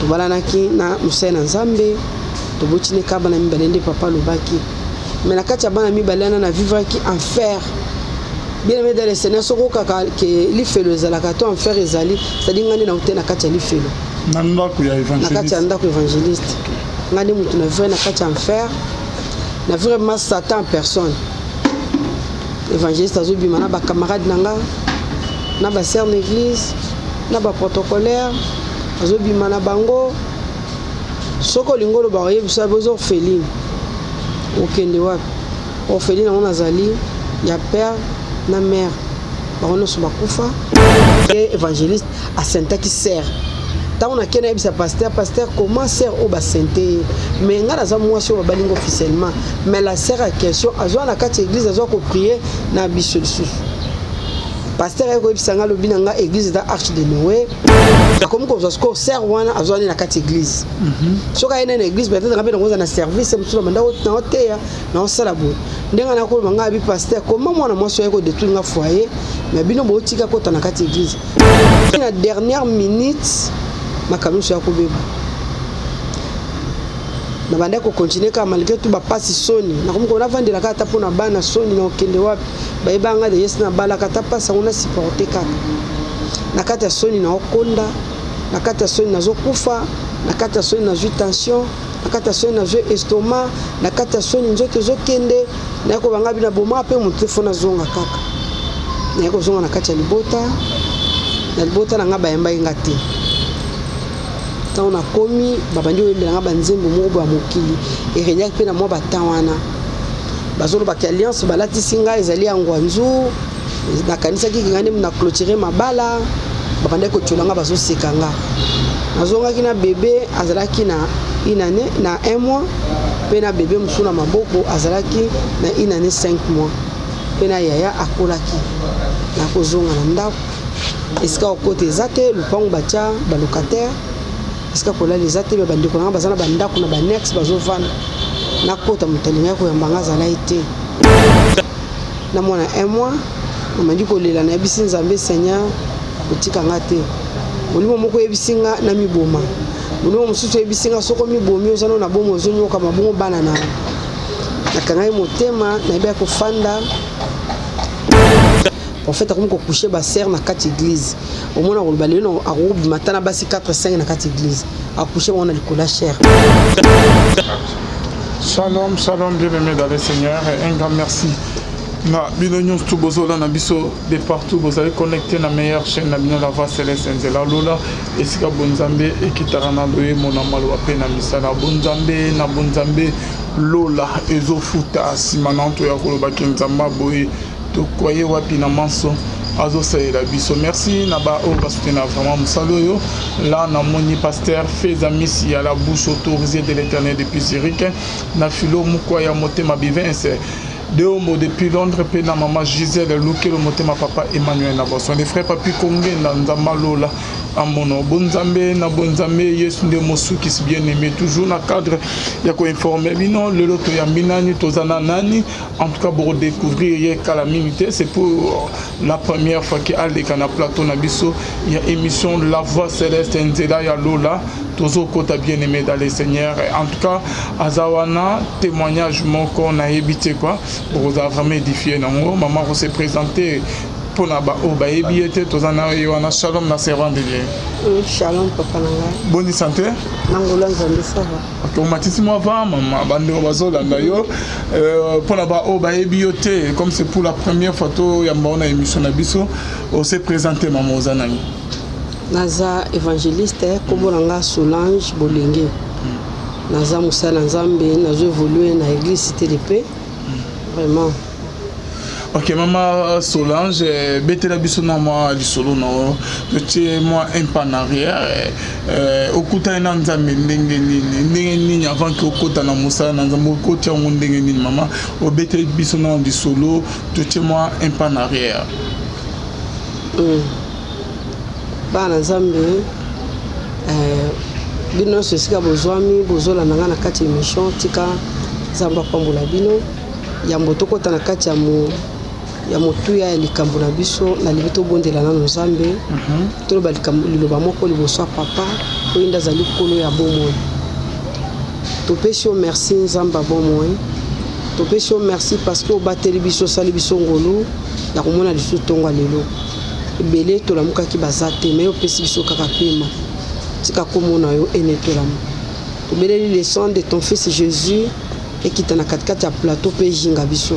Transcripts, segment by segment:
tobalanaki na Musena Nzambe tobotini ka bana mibale nde papa lobaki mais na kati ya bana mibale na vivre qui enfer bien aimé dans les Seigneur soko kaka ke lifelo ezalaka to enfer ezali c'est-à-dire ngani na ute na kati ya lifelo na ndako ya évangéliste na kati ya ndako évangéliste ngani mutu na vivre na kati ya enfer na vraiment Satan en personne évangéliste azobima na ba camarade nanga na ba sœur d'église na ba protocolaire azobima na bango soko lingolo ba yebisa bozo orpheline okende wapi orpheline on azali ya père na mère barono so bakufa et évangéliste a sainte qui sert tant on a kena yebisa pasteur comment sert au basenté mais ngana za mwasi o balingo officiellement mais la sœur a question azwa na kati église azwa ko prier na biso lisusu pasteur eko yebisanga lobi nanga église da Arche de Noé comme ko zosko sert wana azwa na kati église soka ene na église peut-être ngabe ngoza na service msula manda na hoteya na osala bo ndenga na ko manga bi pasteur comment mwana mwasi eko détruire nga foyer mais bino bo tika ko na kati église na dernière minute makanusu ya kobeba na banda ko continuer ka malgré tout ba passe soni na comme ko na vandela ka ta pona bana soni na okende wapi ba ibanga de yes na bala ka ta passe on a supporter ka na kata soni na okonda na kata soni na zokufa na kata soni na tension na kata soni na estomac na kata soni nzoto zokende na ko banga bina boma pe mutu fona zonga kaka na ko zonga na kata na libota na ngaba yamba ngati tant on a commis babandi oyembela ngaba nzembo moko ba mokili et renya pe na mo batawana bazolo ba alliance balati singa ezali angwanzu na kanisa ki ngane na clôturer mabala babandi ko tolanga bazo sekanga nazonga kina bébé azalaki na inane na 1 mois pe na bébé musuna maboko azalaki na inane 5 mois pe na yaya akolaki na kozonga na ndako eska okote ezate lupango batia ba locataire eska kola les ate ba bandeko na bazana bandako na ba next bazovana na kota mutalinga ko yambanga zala ite na mona 1 mois on dit ko lela na bisi nzambe Seigneur otika ngate olimo moko yebisinga na miboma olimo mususu yebisinga soko mibomi ozana na bomo zonyo kama bongo bana na kangai motema na yeba ko fanda en fait comme ko coucher ba sœur na kati église au moins on balé non a robe matin na basi 4 5 na kati église a coucher on a le cola cher. Shalom shalom bien-aimés dans le Seigneur et un grand merci na binonion tout bozola na biso de partout vous allez connecter na meilleure chaîne na bino la voix céleste nzela lola esika bonzambe ekitarana loye mona malwa pe na misala bonzambe na bonzambe lola ezofuta simananto ya koloba kenzamba boye to croyez wapi na manso azo saïla biso merci na ba o basutena vraiment musaloyo là na moni pasteur Feza Missi à la bouche autorisée de l'Éternel depuis Zurich na philo mukwaya motema bivince de homo depuis Londres pe na maman Gisèle Lukelo motema papa Emmanuel na boson les frères papi Kongé na nzamba lola amono bonzambe na bonzambe yesu nde mosuki si bien aimé toujours na cadre ya ko informer bino le loto ya minani tozana nani en tout cas pour découvrir ye calamité c'est pour la première fois que aleka na plateau na biso il y a émission la voix céleste nzela ya lola tozo kota bien aimé dans le Seigneur en tout cas azawana témoignage moko na ebité quoi pour vous vraiment édifier nango maman on s'est présenté pour na ba o ba ebiete tozana yoana shalom na servant de Dieu. Shalom papa nanga. Bonne santé. Nangola nzambe ça va. OK, matisi moi va maman bande bazola ndayo pour na ba o ba ebiote comme c'est pour la première photo ya mbona émission na biso on s'est présenté maman ozanani. Naza évangéliste kombolanga Solange Bolenge. Naza musala nzambe nazo évoluer na église Cité de Paix. Vraiment. OK, maman Solange, betela biso na moi lisolo no. Petit moi un pas en arrière. Okuta na nzambe ndenge nini avant que okota na musala na nzambe okota ndenge nini maman. O betela biso na lisolo, petit moi un pas en arrière. Bana nzambe bino sesika bozwami bozola nanga na kati émission tika zamba pambola bino ya mbotoko ta na kati ya motuya ya likambo na biso na libito bondela na nzambe to ba likambo liloba moko liboso papa oyo nde azali nkolo ya bomoi. Topesi yo merci nzambe ya bomoi, topesi yo merci parce que obateli biso osali biso ngolu ya komona lisusu ntongo ya lelo. Ebele tolamukaki baza te me opesi biso kaka pema tika komona yo enetolama. Tobeleli le sang de ton fils Jésus ekita na katikati ya plateau mpe ejinga biso.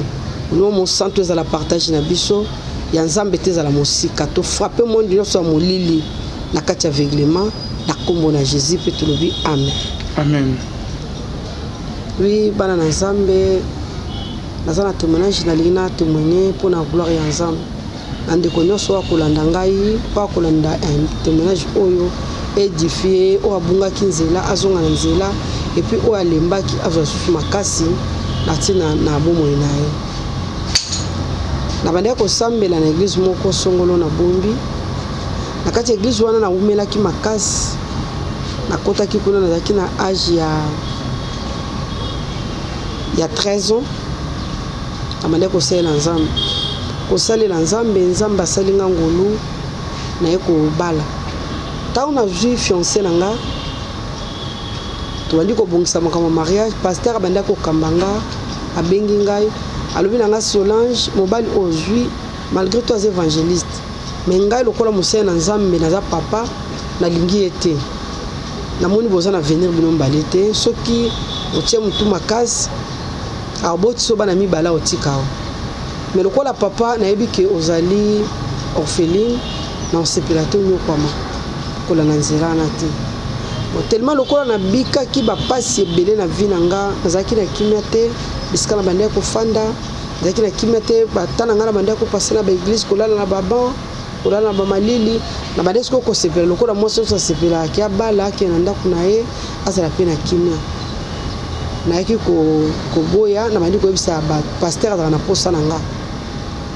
Ono mosantu ezala partage na biso ya nzambe te ezala mosika. Tofrape monde nyonso ya molili na kati ya aveuglement na kombo na Jésus mpe tolobi amen. Amen. Oui, bana na nzambe naza na témoignage nalingi na témoigner mpo na gloire ya nzambe. Na ndeko nyonso oyo akolanda ngai mpo akolanda témoignage oyo édifié oyo abungaki nzela azonga na nzela epuis oyo alembaki azwa susu makasi na ntina na bomoi na ye. Nabandaki kosambela na église moko songolo na Bombi. Na kati ya église wana nawumelaki makasi, nakotaki kuna nazalaki na âge ya 13 ans. Nabandaki kosalela nzambe, kosalela nzambe, nzambe asali nga ngolu naye kobala. Ntango nazwi fiancé na nga tobandi kobongisa makambo mariage, pasteur abandaki kokamba nga abengi ngai alobi na nga Solange mobali ozwi malgré toi as évangéliste mais ngai lokola mosala na nzambe naza papa nalingi ye te, namoni boza na venir bino mbala te, soki otie mutu makasi aboti so bana mibala otika o. Mais lokola papa nayebi ke ozali orpheline na osepela te nyokwama kola na nzela na te. Tellement lokola na bika ki bapasi ebele na vie na nga nazalaki na kimia te bisika na bandaki kofanda, nazalaki na kimia te bata na nga na bandaki kopase na baeglise kolala na baban kolala na bamalili na bandaki siko kosepela lokola mwasi nyonso asepelaki abala ake na ndako na ye azala mpe na kimia. Nayaki koboya na bandi koyebisa pasteur azala na posa na nga,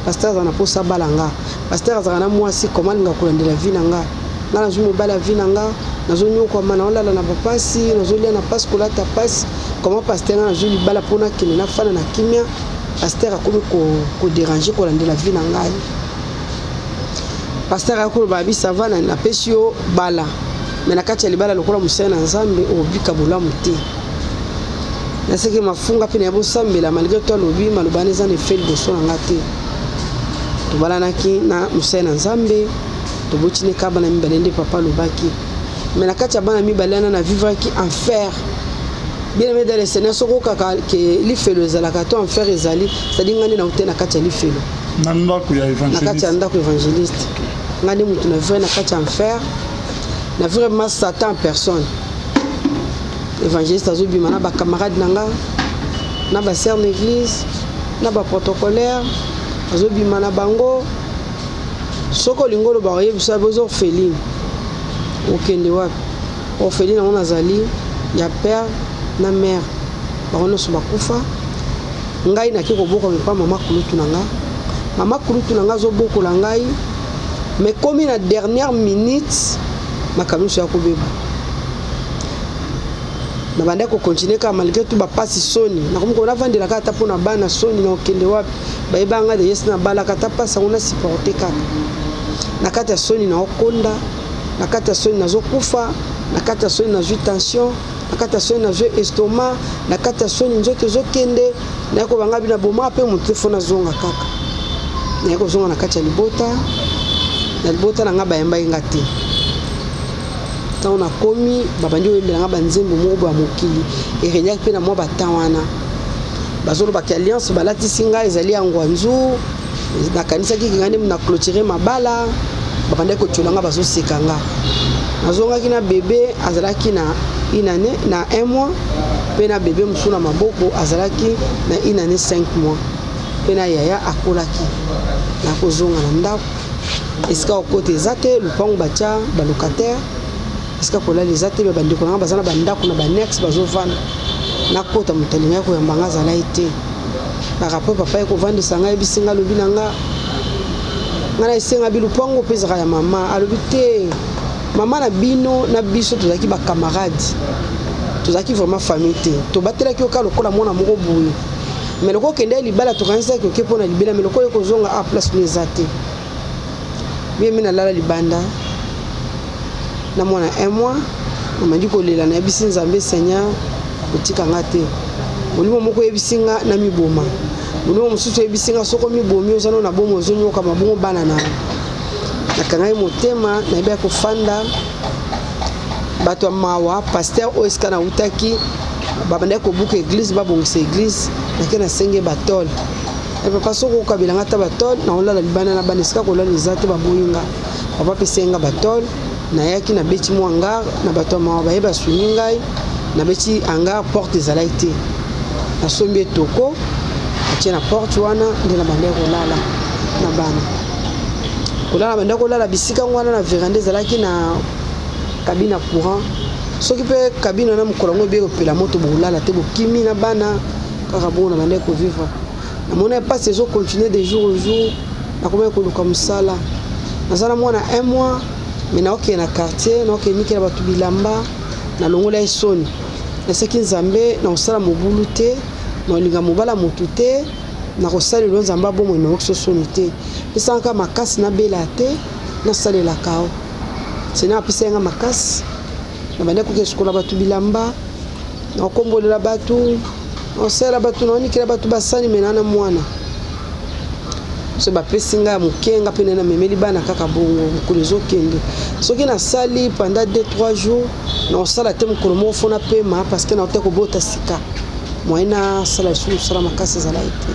pasteur azala na posa abala nga, pasteur azala na mwasi koma alinga kolandela vie na nga, nga nazwi mobala vie na nga nazonyokwama naolala na bapasi nazolia na pasi kolata pasi koma pasteur nga nazwi libala mpona kende nafana na kimia. Pasteur akomi kodéranger kolandela vie na ngai. Pasteur akoloba abi ça va napesi yo bala me na kati ya libala lokola mosala na nzambe obika bolamu te. Naseke mafunga mpe na ya bosambela malgré to alobi maloba wana eza na efe liboso na nga te. Tobalanaki na mosala na nzambe tobotini ka bana mibale nde papa alobaki. Mais na kati ya bana mibale wana na vivraki enfer. Bien aimé dans le Seigneur soko kaka ke lifelo ezalaka to enfer ezali c'est-à-dire ngani na ute na kati ya lifelo na ndako ya évangéliste, na kati ya ndako évangéliste ngani mutu na vrai na kati ya enfer na vraiment Satan en personne. Évangéliste azobima na ba camarade nanga na ba sœur d'église na ba protocolaire azobima na bango soko lingolo ba yebisa bozo orpheline okende wapi orpheline on azali ya père na mère bakono so bakufa ngai na kiko boko mepa mama kulutu na nga zo boko la ngai mais comme na dernière minute makamuso ya kobeba na banda ko continuer ka malgré tout bapasi soni na komo na vandela ka ta pona bana soni na okende wapi bayebanga de yes na bala ka ta pasa ona supporter ka na kata soni na okonda na kata soni na zo kufa na kata soni na tension na kata soni na estomac na kata soni nzoto zo kende na ko banga bina boma pe mutu fona zonga kaka na ko zonga na kata libota na nga bayemba ngati tant on a commis babandi oyembela nga banzembo moko ba mokili et renya pe na mo batawana bazolo ba alliance balatisi nga ezali ya ngwanzu na kanisa ki ngane na clôturer mabala babandi ko tshulanga bazo sekanga nazonga kina bébé azalaki na inane na 1 mois pe na bébé musuna maboko azalaki na inane 5 mois pe na yaya akolaki na kozonga na ndako esika okote ezate lupango batia ba locataire esika kola les ate ba bandeko na bazana bandako na ba next bazovana na kota mutalinga ya koyamba nga zala ete ba rapport papa eko vendre sanga ebisinga lobi na nga ngana isenga bilupango pezaka ya mama alobi te mama na bino na biso tozaki ba camarades tozaki vraiment famille te to batelaki oka lokola mona moko boye mais loko kende libala to kanisa ko ke pona libela mais loko ko zonga a place les ate bien mina lala libanda na mona 1 mois namandi kolela na yebisi nzambe Seigneur otika nga te molimo moko yebisinga na miboma molimo mosusu yebisinga soko mibomi ozana na bomo ozonyoka mabongo bana na nakangai motema na yeba kofanda bato ya mawa pasteur oyo esika na utaki babanda kobuka église babongisa église nake nasenge batole papa soko okabelanga ata batole na olala libana na bana esika kolala eza te baboyinga papa pesenga batole nayaki na beti mo hangar na bato ya mawa bayeba swingi ngai na beti hangar porte ezalaki te nasombi etoko atie na porte wana nde na banda kolala na bana kolala banda kolala bisika wana na veranda ezalaki na cabine à courant soki pe cabine na mokolo ngo be kopela moto bolala te bokimi na bana kaka bongo na banda ko vivre na mona pas saison continuer de jour au jour na comment ko luka musala nazana mwana 1 mois mais na oké na quartier na oké nikela batu bilamba na longola isoni na seki nzambe na osala mobulu te na olinga mobala motu te na kosala lo nzamba bomo na okso soni te pesanka makasi na bela te na salela kao sena apisenga makasi na banda ko keskola batu bilamba na kombolela batu osala batu na onikela batu basani menana mwana so bapesinga mukenga pene na memeli bana kaka bongo mukolo ezokende soki na sali pendant 2-3 jours na osala te mukolo mo fona pema parce que na ote ko bota sika moina sala su sala makasi zala ite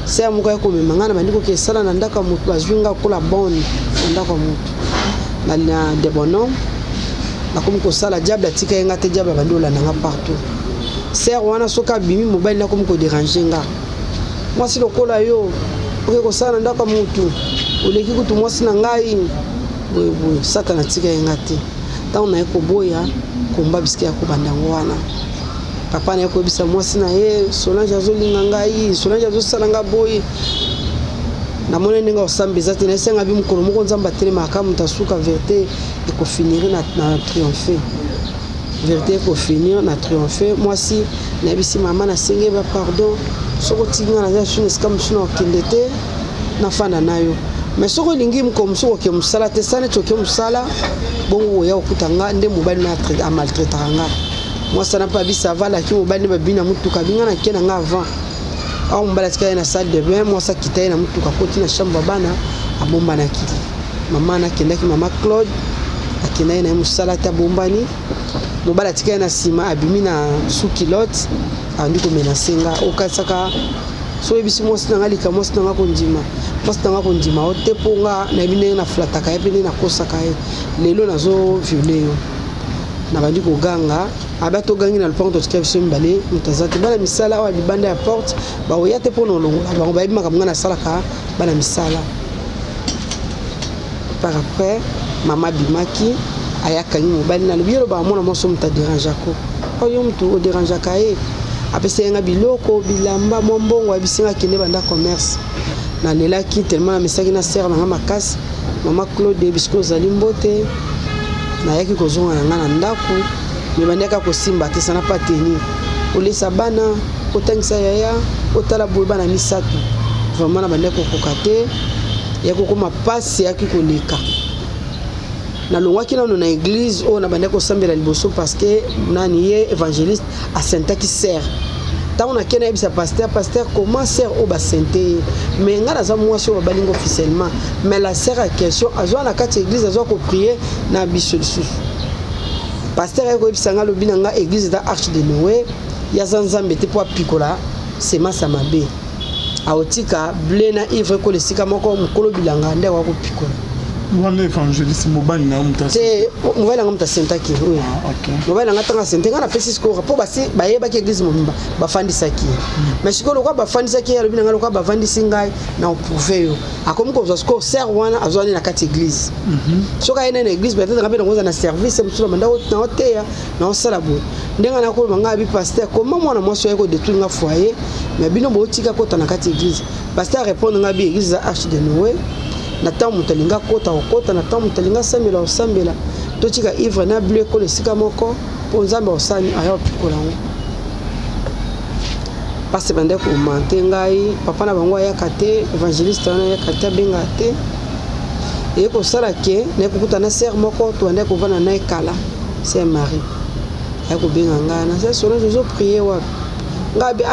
c'est amuko ya komemanga na bandiko ke sala na ndaka mutu bazwinga kola bonne ndaka mutu na de bonhomme na komiko sala diable atika yenga te diable bandola nanga partout c'est wana soka bimi mobile na komiko déranger nga moi si lokola yo oke kosala ndaka mutu oleki kutu mwasi na ngai boye satana tika yenga te ntango na ye koboya komba bisika ya kobandango wana papa na ye koyebisa mwasi na ye Solange azolinga ngai Solange azosala nga boye namoni ndenge osambeza te na esenga bi mokolo moko nzambe atelemaka moto asuka vérité ekofinir na triomphe vérité ekofinir na triomphe mwasi nayebisi mama nasenge ba pardon soko tinga na suni esika mosu na okende te nafanda na yo mais soko olingi moko mosu oke mosala te sane toke mosala bongo oya okutanga nde mobali na amaltraitaka nga mwasi ana mpe abisi avalaki mobali nde babina motuka binga na ke na nga avant awa mobali atika ye na salle de bain mwasi akita ye na motuka koti na chambre bana abombanaki mama nakendaki mama Claude akenda ye na ye mosala te abombani mobali atika ye na nsima abimi na sous-kilote andi komenase nga okanisaka so oyebisi mwasi nanga lika mwasi nanga kondima mwasi nanga kondima o te mpo nga nayebi ndenge nafulataka ye mpe ndenge nakosaka ye lelo nazoviole yo nabandi koganga abe togangi na lupango totika biso mibale moto aza te bana misala awa libanda ya porte baoya te mpo na olongola bango bayebi makambo nga nasalaka bana misala par après mama bimaki ayakangi mobali nalobi yelo bamona mwasi moto aderangeako oyo moto oderangeaka ye apesenga biloko bilamba mwa mbongo abisinga akende banda commerce nalelaki tellement namesaki na sere nanga makasi mama Claude bisiko ozali mbote nayaki kozonga na nga na ndako me bandaka kosimba te sana pa teni olesa bana otangisa yaya otala boye bana misato vraiment na bandaka kokoka te ya kokoma pasi yaki koleka nalongwaki nano na église oyo na bandaka kosambela liboso parce que nani ye évangéliste asentaki sere ntango nakei nayebisa pasteur comment sere oyo basente ye mais ngai naza mwasi oyo babalingi officiellement mais la sere ya question azwa na kati ya église azwa koprie na biso lisusu pasteur aye koyebisa ngai alobi na ngai église eza arche de Noé yaza nzambe te mpo apikola semasa mabe aotika ble na ivre ekola esika moko mokolo bilanga nde akokopikola wana évangéliste mobali na mutasi te mobali nanga mutu asentaki mobali nanga ntango asente ngai napesi sikoyo mpo bayebaki église mobimba bafandisaki mais sikoyo lokola bafandisaki alobi na ngai lokola bafandisi ngai na oprouve yo akomi kozwa sikoyo ser wana azwani na kati église soki ayena na église peut-être ngai mpe nakoza na service mosusu banda na oteya na osala boye ndenge nakoloba ngai abi pasteur koma mwana mwasi oye kodétruire nga foyer mais bino bootika kota na kati église pasteur arépondre ngai bi église eza arche de Noé na ntango moto alinga kota okota na ntango moto alinga osambela osambela totika ivre na bleu ekola esika moko mpo nzambe osani aya opikola yango pasi bande komante ngai papa na bango ayaka te évangéliste wana ayaka te abengaka te eye kosala ke naye kokuta na sere moko tobande kovanda na ekala c'est Marie ayako benga ngana c'est solo je prier wa ngabi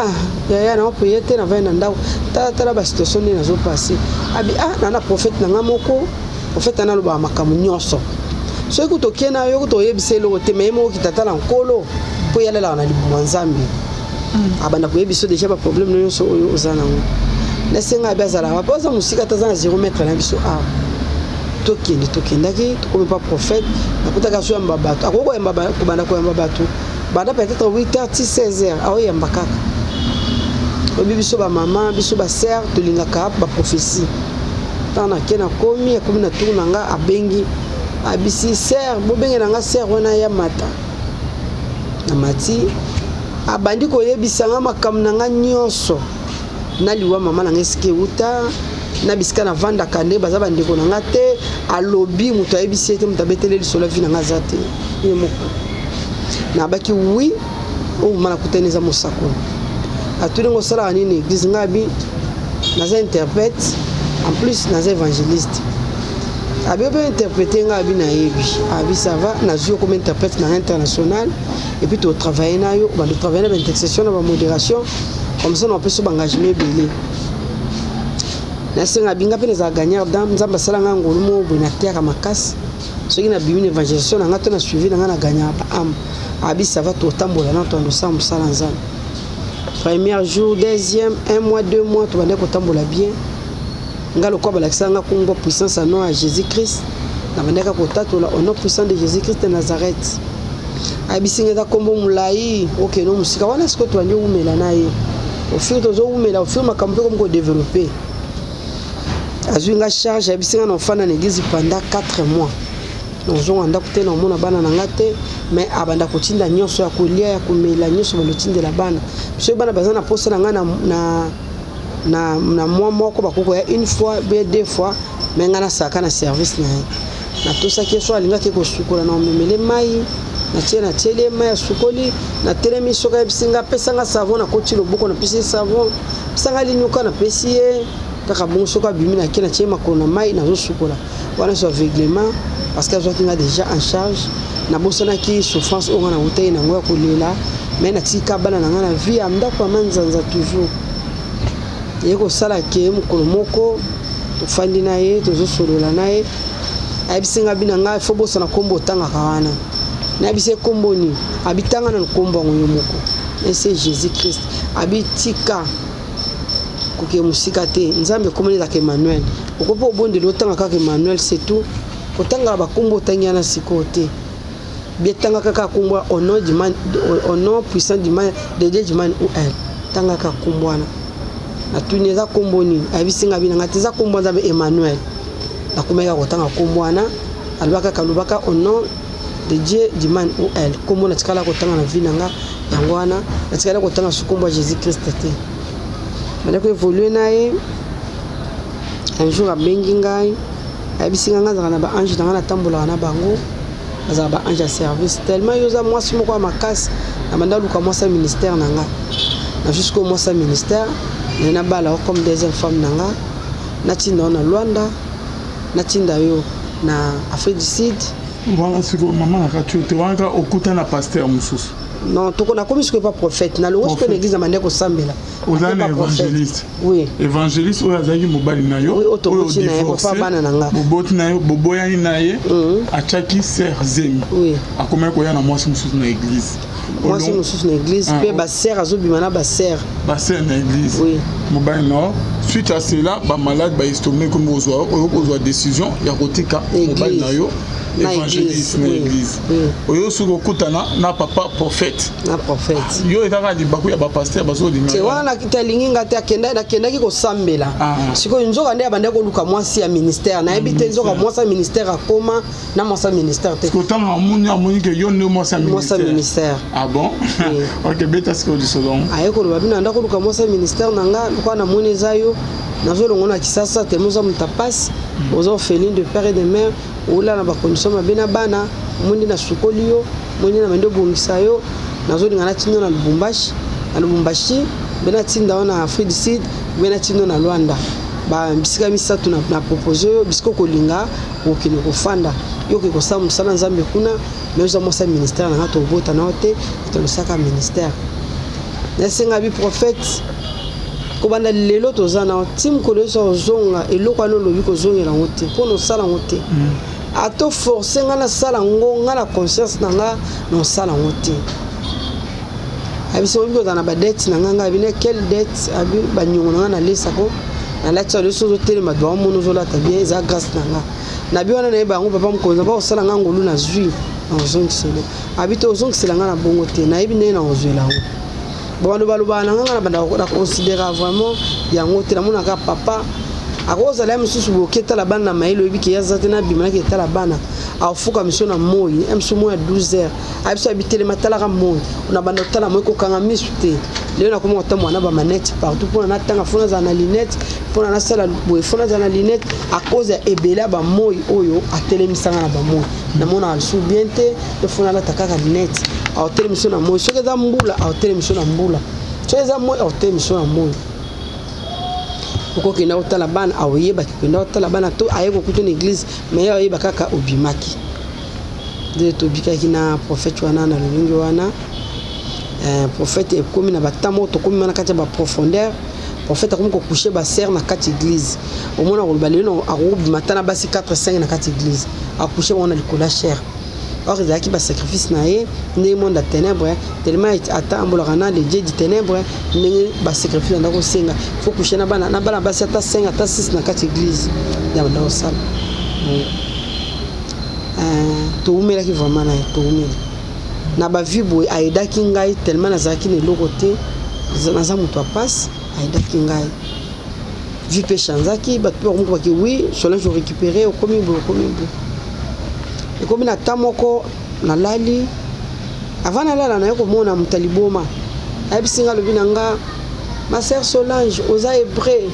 ya na prier te na va na ndao tala ba situation ni nazo passer abi na prophète na ngamoko prophète na loba makamu nyonso so ekuto kena yo kuto yebiselo te memo kitatala nkolo po yala la na libu nzambi abana ko yebiso déjà ba problème no so ozana ngo na senga bazala ba poza musika tazana 0 mètre na biso tokendaki tokomi pas prophète nakutaka so yamba bato akoko yamba kubanda ko yamba bato banda peut-être 8h 16h aoyamba kaka obi biso ba maman biso ba sœur tolingaka ba prophétie tana kena komi na tourna nga abengi abisi sœur bobenge na nga sœur wana ya mata na mati abandi ko yebisa nga makamu na nga nyonso na liwa mama na ngeske uta na bisika na vanda kande baza bandeko na nga te alobi muto ayebisi ete muto abetele lisolo vi na nga za te ye moko na baki oui o mana kuteneza mosako atuli ngosala nini église ngabi naza interprète en plus naza évangéliste abi obe interpréter ngabi na yebi abi ça va na zio comme interprète na international et puis to travailler na yo ba de travailler na intercession na ba modération comme ça on peut se engagement belé na senga binga pe les gagnants dans nzamba sala nga ngolu mo bona terre makasi soki na bimi évangélisation na ngato na suivi na nga na gagnant ba am abi ça va tout tambola na tondo sa musala nzamba premier jour deuxième 1 mois 2 mois to bande ko tambola bien ngalo kwa balakisanga kungo puissance à nom à Jésus-Christ na bande ka ko tatola au nom puissant de Jésus-Christ de Nazareth abi singa kombo mulai OK no musika wana siko to ndio umela naye au fur de zo umela au fur makambo comme ko développer azuinga charge abi singa na fana na église pendant 4 mois nous anda kutena mona bana na ngate mais abanda kotinda nyonso ya kolia ya komela nyonso balotinda la bana so bana bazana posa na ngana na moi moko bakoko ya une fois bien deux fois mais ngana saka na service na to saki so alinga ke ko sukola na memele mai na tiele mai ya sukoli na telemi soka ya bisinga pesa nga savon na koti loboko na pesi savon sanga linuka na pesi kaka bongo soka bimi na kena tiema kona mai na zo sukola wana so aveuglement parce que je suis déjà en charge na bosana ki souffrance on a hôtel na ngoya kolela mais na tika bana na ngana vie amda kwa manzanza toujours yeko sala ke mukolo moko to fandi na ye to zo solola na ye abisinga bina nga fo bosana kombo tanga kawana na bise kombo ni abitanga na kombo ngoyo moko et c'est Jésus-Christ abitika koke musika te nzambe komoni la Emmanuel okopo bonde lotanga kaka Emmanuel c'est tout otanga ba kombo tanyana sikote bietanga kaka kombo au nom puissant du man de Dieu du man ou elle tanga kaka kombwana atuneza kombo ni abisinga bina ngatiza kombo nzambe Emmanuel akomeka kotanga kombwana alubaka kalubaka au nom de Dieu du man ou elle kombo na tikala kotanga na vinanga yangwana na tikala kotanga sukombo Jésus-Christ te malako évoluer nae un jour abengi ngai abisinga nga na ba ange na tambola na bango za ba ange service tellement yoza moi simo kwa makasi na mandalu kwa moi sa ministère nanga na jusqu'au moi sa ministère na bala comme deuxième femme nanga na tinda na Luanda na tinda yo na Afrique du Sud voilà ce que maman a tu te wanga okuta na pasteur mususu non to kona comme ce que pas prophète na lo que l'église amande ko sambela ozana évangéliste oui évangéliste oyo azaki mobali na yo oyo divorcé boboti na yo boboyani na ye achaki sœur zemi oui akomaki koya na mwasi mosusu na église mwasi mosusu na église pe ba sœur azobima na ba sœur na église oui mobali no suite à cela ba malade ba estomé comme ozwa décision ya kotika mobali na yo évangéliste na église oyo suko kutana na papa prophète yo etaka libaku ya ba pasteur bazolinga te wana kitalinginga te akendaki kosambela sikoyo nzoka nde abandaki koluka mwasi ya ministère nayebi te nzoka mwasi ya ministère akoma na mwasi ya ministère te kotanga amoni ke yo nde mwasi ya ministère ah bon ok beta siko disolong aye koloba bina ndako koluka mwasi ya ministère nanga lokwa na moni eza yo nazolongona kisasa te moza mutapasi oza orpheline de père et de mère ola na bakondition mabe na bana mundi na sukoli yo mundi na mende bongisa yo nazolinga na tindo na Lubumbashi bena tinda na Afrique du Sud bena tindo na Luanda ba bisika misatu na proposé bisiko kolinga okini kofanda yoke kosala musala nzambe kuna mais oza mosa ministère na ngato bota na ote to saka ministère nasenga bi prophète ko banda lelo toza na tim ko leso zonga eloko ano lobi ko zongela ngote po no sala ngote ato forcer nga na sala ngonga na conscience na nga no sala ngote abiso biko na ba dette na nga abine quelle dette abi ba nyongo na na lesa ko na la tsalo so tele madwa mono zo la tabia za grâce na nga na bi wana na ba ngo papa mkonza ba osala nga ngolu na zui na zongi selo abito zongi sela nga na bongo te na ibi ne na ozwela ngo bando baloba na nga na banda ko considérer vraiment yango te na mona ka papa akoza la msusu boketa la bana mailo ebiki ya zatena bimana ke tala bana afuka mission na moyi emso moya 12h abiso abitele matala ka moyi na banda tala moyi ko kanga misute leo na komo tamwa na ba manette partout pour na tanga fona za na lunette pour na sala boy fona za na lunette akoza ebela ba moyi oyo atelemisanga na ba moyi na mona alsu biente de fona la takaka lunette a telemission na moyi soke za mbula a telemission na mbula soke za moyi a telemission na moyi uko kina utala bana awiyeba kina utala bana to ayeko kutu na église mais ayeba kaka obimaki de to bika kina prophète wana na lulingi wana prophète e komi na batamo to komi na kati ba profondeur prophète akomi ko coucher ba serre na kati église au mona ko baleno akobi matana basi 4 5 na kati église a coucher wana likola cher. Or il y a qui va sacrifice naé né monde à ténèbres tellement attendre rana les dieux du ténèbres né ba sacrifice na ko senga faut coucher na bana basi ata 5 ata 6 na kati église ya dans salle to umela ki vraiment na to umela na ba vibo aida ki ngai tellement na zaki ne lokote na za muto passe aida ki ngai vie péché nzaki ba to ko ki oui cela je récupérer au komi bo et comme na tamoko na lali avant na lala na yoko mona mutaliboma abisinga lobinanga ma sœur Solange oza hébreu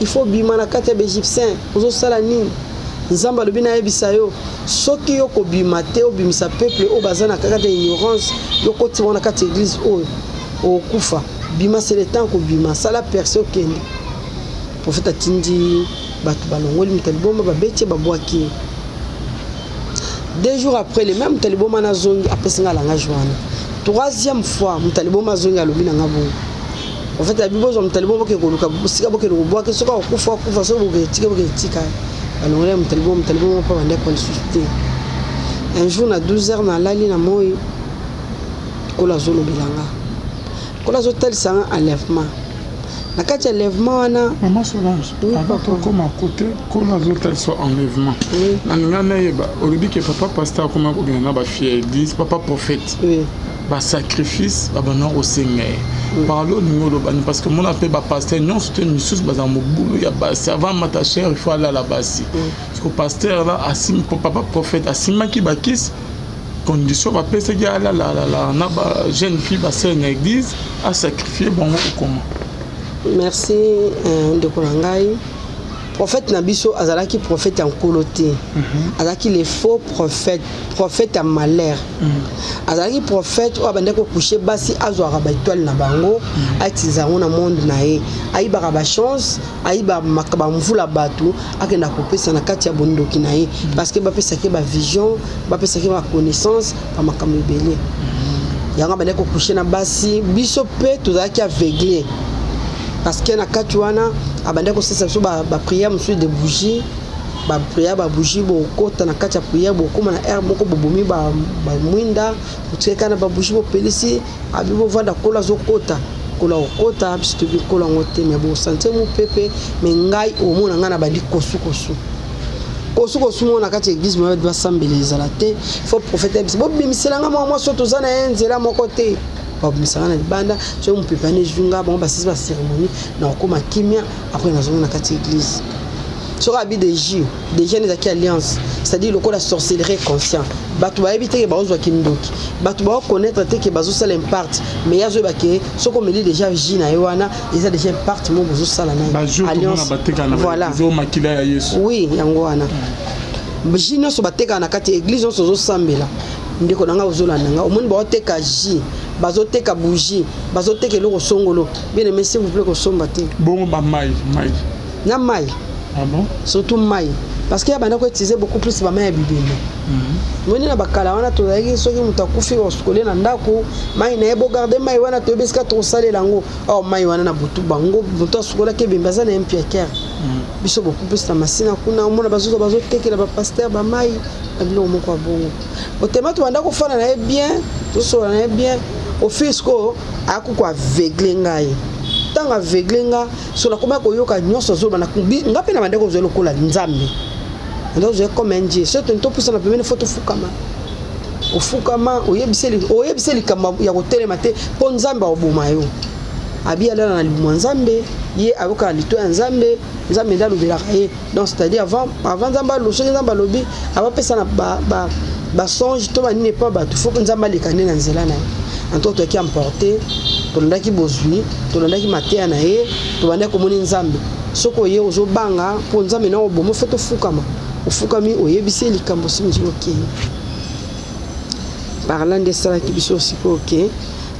il faut bima na kate égyptien ozo sala nini nzamba lobina ebisayo soki yoko bima te obimisa peuple o bazana kate ignorance yoko ti wana kate église o kufa bima c'est le temps ko bima sala perso kende prophète atindi batu balongoli mutaliboma babeti babwaki. 2 jours après, les mêmes taliboma na zongi après singa la ngajwana. 3e fois, mutaliboma zongi alobi na ngabo. En fait, la bibo zo mutaliboma ke koluka sika boke lo boa ke soka kufa so boke tika. Alors là mutaliboma pa bande ko susciter. Un jour na 12h na lali na moyi kola zolo bilanga. Kola zo tel sa enlèvement. Na kati enlèvement wana maman Solange avant to comme à côté kola zo tel soit enlèvement na ngana yeba olobi ke papa pasteur comme ko gena ba fille église papa prophète ba sacrifice ba bana au Seigneur parlo ngolo bani parce que mon appel ba pasteur non c'est missus ba mo boulot ya ba avant mata cher il faut aller à la basi parce que pasteur là asim papa prophète asima ki ba kiss condition ba pesa ya la na ba jeune fille ba sœur na église a sacrifier bon comment. Merci de Kolangai. Prophète Nabiso azalaki prophète en coloté. Azalaki les faux prophètes, prophète en malheur. Azalaki prophète ou abande ko coucher basi azwara ba étoile na bango, atizango na monde na ye. Ayiba ba chance, ayiba makaba mvula batu, akenda kopesa na kati ya bondoki na ye parce que ba pesa ke ba vision, ba pesa ke ba connaissance, ba makambo belé. Yanga bande ko coucher na basi, biso pe tozalaki aveuglé. Parce que na katuana abande ko sesa so ba prière monsieur de bougie ba prière ba bougie bo kota na kati ya prière bo koma na air moko bobomi ba mwinda utseka na ba bougie bo pelisi abibo vanda kola zo kota kola okota bisto bi kola ngote me bo santé mu pepe me ngai o mona ngana ba di kosu mo na kati église mo doit sambeleza la te faut prophète bo bimisela nga mo soto zana enzela moko te misala na libanda so mu pepane junga bon ba sisi ba cérémonie na okoma kimia après na zonga na kati église so abi de J déjà les aki alliance c'est-à-dire le la sorcellerie conscient batu ba éviter que ba ozwa kindoki batu ba connaître te que bazo sala impart mais yazo ba ke so comme il déjà J na yoana ils a déjà impart mo bazo sala na alliance voilà zo makila ya Yesu oui yango wana J no so bateka na kati église on so sambela ndeko nanga ozolanda nga omoni ba oteka J bazoteka bougie bazoteka eloko songolo bien aimé s'il vous plaît ko somba te bon ba mai na mai. Ah bon? Surtout mai. Parce qu'il y a des gens qui utilisent beaucoup plus de mai à bibé. Moni na bakala wana to yaki soki mutakufi oskole na ndako mai na ebo garder mai wana to beska to sale lango oh mai wana na butu bango butu oskola ke bimbaza na impieker biso beaucoup plus na masina kuna mona bazo tekela ba pasteur ba mai abilo moko abongo otema to ndako fana na bien to so na bien au fisco akuko aveugle ngai tanga aveugle nga so na koma ko yoka nyoso zo bana kumbi ngape na bandeko zo lokola nzambe. Alors je comme un dieu. C'est un top pour ça la première photo fukama. Au fukama, oyebiseli kamba ya hôtel maté pour nzamba obumayo. Abi ala na limonzambe, ye avoka lito nzambe, nzambe ndalu belakaye. Donc c'est-à-dire avant nzamba lo soki nzamba lobi, ava pesa na ba songe to ba nini pas ba tu faut que nzamba lekane na nzela na. Anto to ki emporter, to ndaki bozui, to ndaki maté na ye, to banda ko moni nzambe. Soko ye ozo banga pour nzambe na obomo photo fukama. Ofukami oyebisi likambo simji ok. Parlant de ça qui biso siko ok.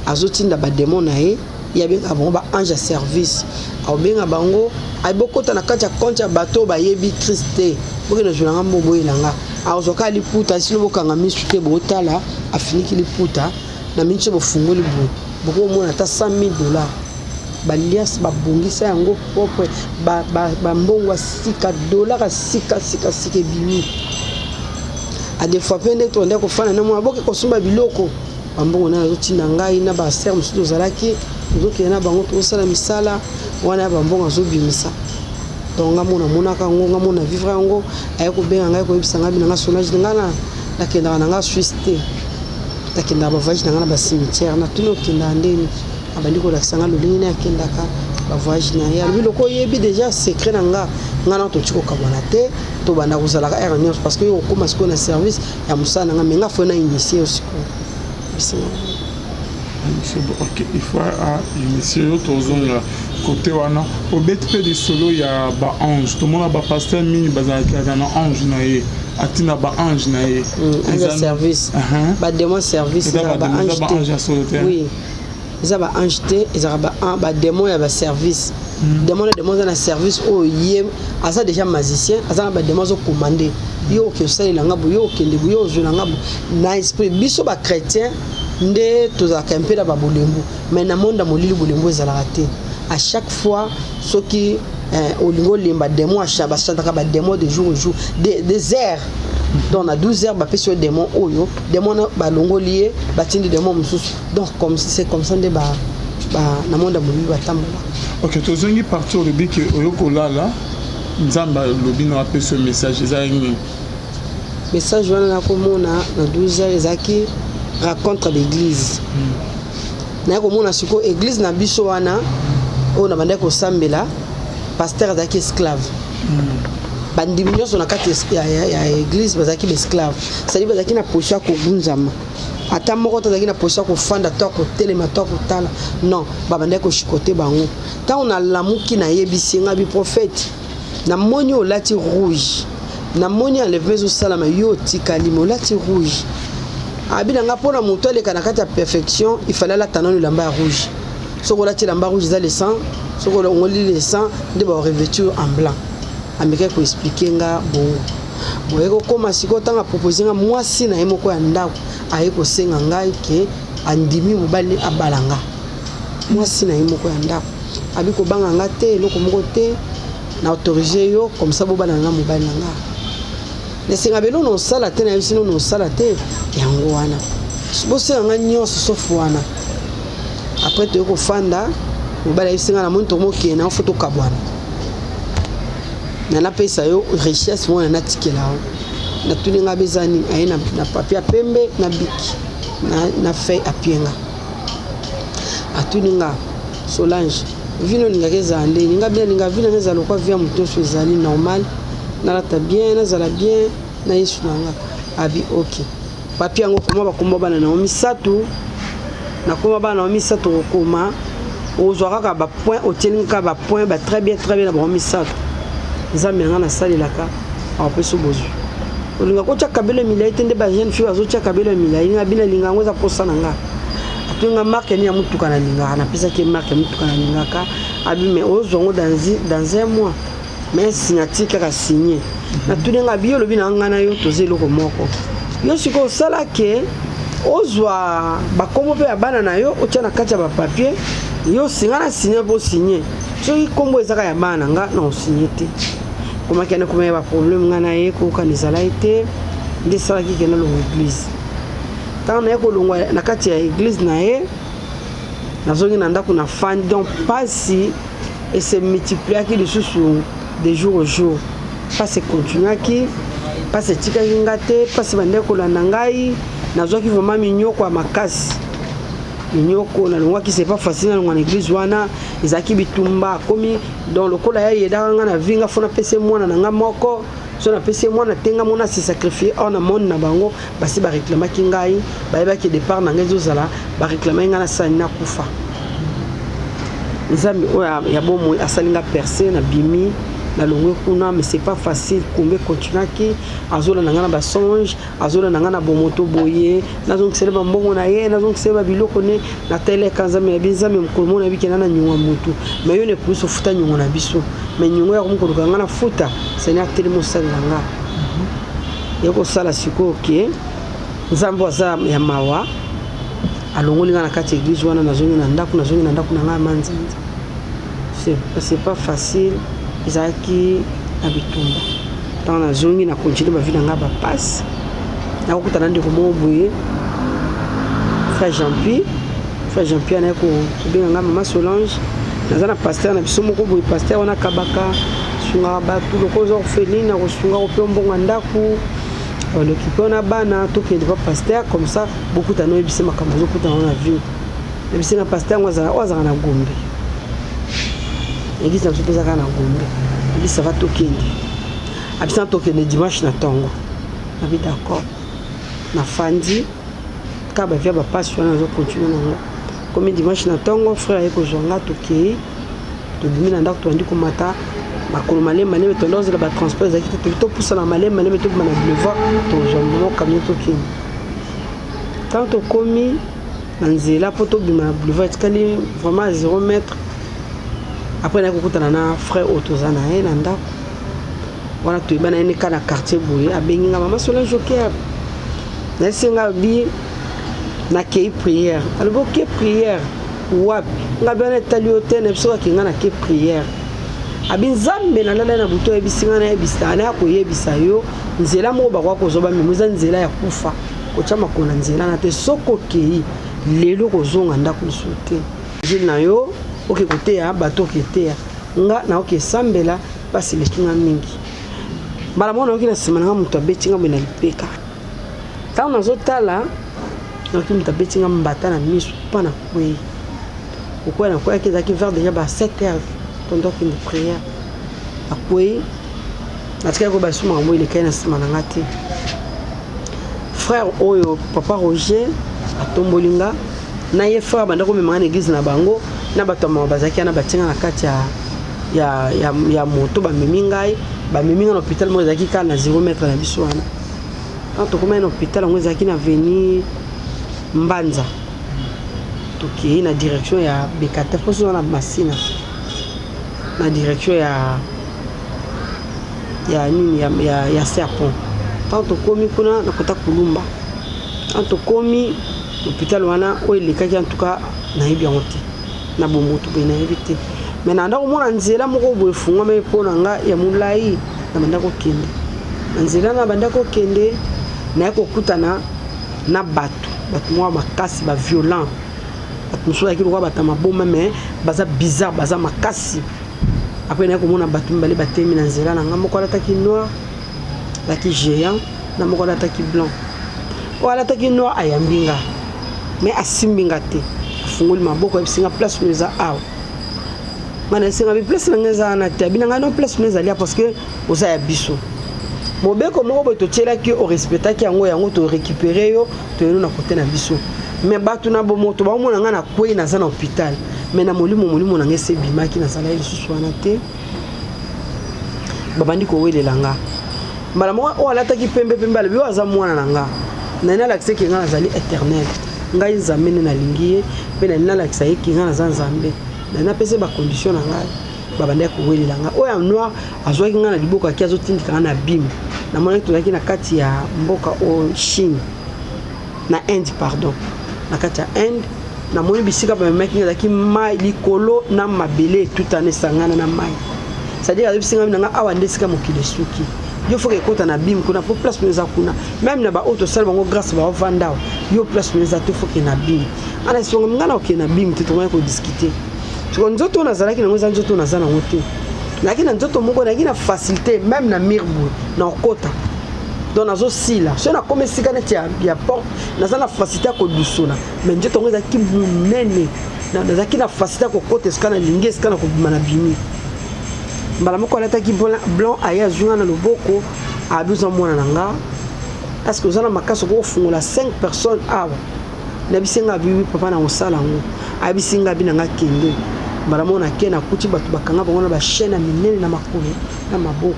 Azotinda ba démon na ye, ya benga bango ba ange à service. Au benga bango ay bokota na kati ya compte ya bato ba yebi Christé. Boke na jolanga mbobo elanga. Azoka liputa sino bokanga misute botala afiniki liputa na minche bofungoli bo. Boko mona ta $100,000. Balias babongisa yango propre ba mbongo sika $, sika bimi a des fois pende to ndako fana na mwa boke kosumba biloko bambongo na zotinda ngai na ba serme sudo zalaki zoke na bango to sala misala wana bambongo azobimisa donc ngamona monaka ngo ngamona vivre yango ayeko benga ngai ko yebisanga binanga sonage ngana na kenda na nga suiste ta kenda ba voyage na ba cimetière na tuno kenda ndeni abandi ko lakisanga lolini akendaka ba voyage na ya biloko yebi déjà secret nanga ngana to chiko kabana te to banda kozalaka erreur parce que yo koma siko na service ya musana nga menga fo na initier aussi ko ok il faut à initier tozonga côté wana au BTP de solo ya ba ange to mona ba pasteur mini bazalaka na ange na ye atina ba ange na ye un service ba démon service ba ange oui ils ba ange te ils ba démon ya ba service démon na service o yem asa déjà magicien asa ba démon zo commander yo ke sala ngabo yo ke ndebu yo zo ngabo na esprit biso ba chrétien nde tozaka mpela ba bolembu mais na monde molili bolembu ezalaka te à chaque fois ceux qui olingo limba démon a chaba chantaka ba démon de jour au jour des heures donc na 12 heures ba pesi démon oyo démon ba longo lié ba tindi démon mususu donc comme c'est comme ça nde ba na monde molili ba tambola. OK tozongi partir le biki oyoko lala nzamba lobi na pesi message ezali message wana na komona na 12 heures ezaki raconte l'église. Na komona siko église na biso wana o na bande ko sambela pasteur azaki esclave. Bandimi nyonso na kati ya église bazaki esclave. C'est-à-dire bazaki na posha ko gunzama. Ata moko tazaki na posha ko fanda to ko telema to ko tala. Non, ba bande ko chikote bango. Tant on a lamuki na yebisi nga bi prophète. Na monyo lati rouge. Na monyo enlevé zo salama yo tikali mo lati rouge. Abina nga pona moto le kanakati ya perfection, il fallait la tanano lamba rouge. Soko la ti lamba rouge za le sang, soko la ngoli le sang de ba revêture en blanc. Ameka ko expliquer nga bon. Boyeko koma siko tanga proposer nga mwasi na yemoko ya ndako, ayeko senga ngai ke andimi mobali abalanga. Mwasi na yemoko ya ndako. Abiko banga nga te eloko moko te na autoriser yo comme ça bo bana nga mobali nga. Nesenga belo no sala te na yisino no sala te yango wana. Bosenga nga nyonso sauf wana. Après to ko fanda mobali yisinga na monto moke na foto kabwana. Na pesa yo richesse mo na tikela. Na tuninga bezani ayi na papier pembe na biki na feuille apienga. Atuninga Solange vino ningakeza ande ninga bien ninga vino neza lokwa via mutoso ezali normal. Nalata bien nazala bien na yesu nanga abi ok papier ngo koma bakomba bana na omisatu na koma bana omisatu kokoma ozwaka ka ba point otelinga ba point ba très bien na ba omisatu nzambe nga na salelaka apeso bozu olinga ko tcha kabelo milai tende ba jeune fille azo tcha kabelo milai nga bina linga ngoza posa nanga atunga marque ni ya mutuka na linga na pesa ke marque mutuka na linga ka abi mais ozongo dans un mois mais signature kaka signé na tuninga biyo lobi na ngana yo tozelo ko moko yo siko sala ke ozwa bakombo pe ya bana na yo otia na kati ya ba papier yo singana signé bo signé so ikombo ezaka ya bana nga na signé te koma kene koma ba problème ngana ye ko kanizala ite ndi sala ki kena lo église tant na ko longwa na kati ya église na ye nazongi na ndako na fan donc pas si et se multiplier qui de sous de jour au jour pas se continuer qui pas se tika ngate pas se bande ko la nangai nazo ki vraiment minyoko ya makasi minyoko na longwa qui c'est pas facile na ngwana église wana ezaki bitumba komi dans le kola ya yeda ngana vinga fona pese mwana na ngamoko so na pese mwana tenga mona se sacrifier on a monde na bango basi ba réclamer ki ngai ba yeba ki départ na ngezo zala ba réclamer ngana sani na kufa nzambe oya ya bomo asalinga percer na bimi na longwe kuna mais c'est pas facile kumbe continuer ki azola na ngana ba songe azola na ngana bomoto boye nazo ngisela mbongo na ye nazo ngisela biloko ne na tele kanza me bizame mkolmo na bikena na nyunga mutu mais yo ne plus futa nyunga na biso mais nyunga ya kumkoluka ngana futa seigneur telemo salanga yoko sala siko ke nzambe waza ya mawa alongoli ngana kati église wana nazongi na ndako na nga manzanza c'est pas facile ezaki na bitumba tant nazongi na continuer ba vie na nga ba passe na kokutana ndeko moboye frère Jean-Pierre na ko benga nga mama Solange naza na pasteur na biso moko boye pasteur wana kabaka sunga ba tout le cause orpheline na kosunga ko plombonga ndako l'occupé na bana to ke pas pasteur comme ça beaucoup tano ebise makambo zo kuta na vie ebise na pasteur waza na gombe église na supposa kana gombe église va tokende absent tokende dimanche na tongo na bi d'accord na fandi ka ba via ba passe wana zo continuer na comme dimanche na tongo frère eko zonga tokei to bimina ndako to andi ko mata makolo malema leme to ndoze ba transport za kiti to poussa na malema leme to bana boulevard to jambo camion to kin tant to komi na nzela poto bima boulevard tikali vraiment 0 mètre après na kokutana na frère otozana e na ndako wana to ibana ene kana quartier boye abengi nga mama Solange joker na senga bi na kei prière alors que prière wapi nga bana taliote na biso ka ngana ke prière abinzambe na lala na buto ebisinga na ebisa na ko yebisa yo nzela mo ba kwa kozoba mimuza nzela ya kufa ko chama kona nzela na te soko kei lelo ko zonga ndako lusute jina yo oke kote ya bato kete ya nga na oke sambela basi lekinga mingi bala mona oke na simana mutu abetinga mena lipeka ta na zotala na oke mutu abetinga mbata na misu pana kwe ko na kwa keza ki vers déjà ba 7h pendant une prière après natika ko basuma mo ile kaina simana ngati frère oyo papa Roger atombolinga na ye frère banda ko mema na église na bango na bato ma bazaki na batinga na kati ya moto ba memingai ba meminga na hôpital mo zaki kana 0 mètre na biso wana to kuma na hôpital ngo zaki na venir Mbanza toki na direction ya Bekata poso na Masina na direction ya Serpent tanto komi kuna na kota kulumba tanto komi hôpital wana o elekaki en tout cas na yebi yangote na bomoto be na yebite mais na ndako mona nzela moko boye funga me pona nga ya mulai na bandako kende na nzela na bandako kende na ko kutana na bato mwa makasi ba violent bato muso ya kiloko batama bomba mais baza bizarre baza makasi après na ko mona bato mbale batemi na nzela na nga moko alataki noir laki géant na moko alataki blanc o alataki noir ayambinga mais asimbinga te fungoli maboko ebisinga place neza awa mana esinga bi place neza na te binanga no place neza lia parce que oza ya biso mobeko moko boy to tiela ki o respectaki yango to récupérer yo to yeno na côté na biso mais batu na bo moto ba mona nga na kwei na za na hôpital mais na molimo na ngese bimaki na sala ile susu wana te babandi ko welela nga mbala mo o alataki pembe ala bi waza mwana na nga na ina l'accès ki nga nazali éternel ngai nzambe na lingi pe na ina l'accès ki nga na nzambe na pese ba condition na ngai babanda kowelela nga oyo noir azwaki nga na liboko aki azotindika na bim na mona tozalaki na kati ya mboka o Chine na Inde pardon na kati ya Inde na moni bisika bamemaki nga zaki mai likolo na mabele tutane sangana na mai c'est-à-dire azobisinga nga awa nde sika mokili suki yo faut que kota na bim kuna pour place meza kuna même na ba auto sala bango grâce ba vanda yo place meza to faut que na bim ana songa ngana ok na bim te to ko discuter so nzoto na zalaki na ngoza nzoto na zana ngote lakini nzoto moko na kina facilité même na mirbu na kota donc nazo sila so na comme sika na ya porte na zana facilité ko dusona mais nzoto ngoza ki munene na zaki na facilité ko kota skana linge skana ko bimana bimi mbala moko alataki blanc aya zunga na loboko a besoin mwana nanga parce que zana makaso ko fungola 5 personnes awa na bisenga bibi papa na osala ngo abisinga binanga kende mbala mona kena kuti batu bakanga bangona ba chaîne minene na makolo na maboko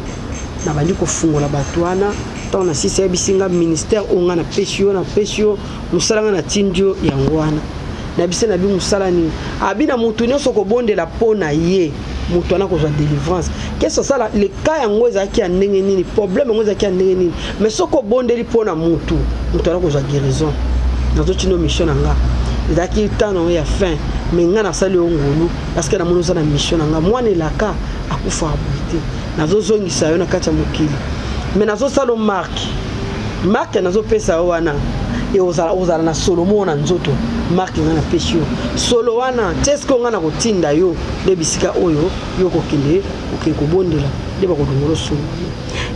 na bandi ko fungola batu wana tant na sisi abisinga ministère onga na pesio musala na tindio yangwana na bisena bi musala ni abina mutu nyonso ko bondela pona ye mutu ana ko za délivrance qu'est-ce ça le cas yango ezaki ya ndenge nini problème yango ezaki ya ndenge nini mais soko bondeli pona mutu ana ko za guérison nazo tino mission nanga ezaki tano ya fin mais nga na sali ngolu parce que na mono za na mission nanga mwana elaka akufa abulité nazo zongisa yo na kati ya mokili mais nazo salo marque nazo pesa wana et ozala na Solomon na nzoto marque nga na pesio solo wana tesko nga na kotinda yo de bisika oyo yo kokende okekobondela de bakodongolo solo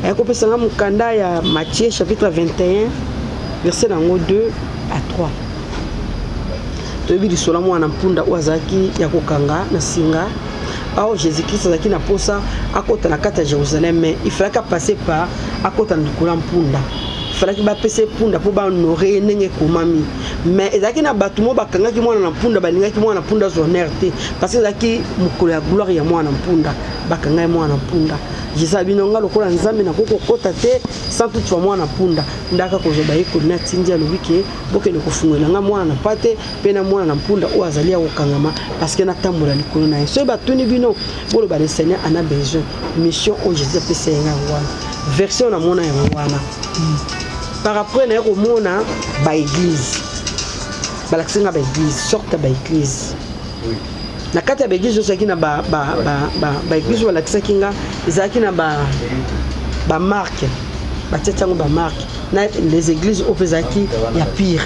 et ko pesa nga mukanda ya Matthieu chapitre 21 verset nango 2 à 3 toyebi lisolo mwana mpunda oazaki ya kokanga na singa au Jésus-Christ azaki na posa akota na kati ya Jérusalem mais il fallait qu'à passer par akota na likolo mpunda fallait ba pese punda po ba honorer nenge komami mais ezaki na batumo bakangaki mwana na punda balingaki mwana na punda zonerte parce que ezaki mukolo ya gloire ya mwana na punda bakangai mwana na punda Jésus binonga lokola nzambe na koko kota te sans toutefois mwana na punda ndaka kozoba yeko na tindia lobike bokene kofungela nga mwana na pate pe na mwana na punda o azali ya kokangama parce que na tambola likolo na so batuni bino bolo ba le Seigneur ana besoin mission au Jésus pese nga wana version na mona ya wana par après na ko mona ba église balaksinga ba église sorte ba église na kati ya ba église osaki na ba église balakisaki nga ezaki na ba marque ba tchango ba marque na les églises opezaki ya pire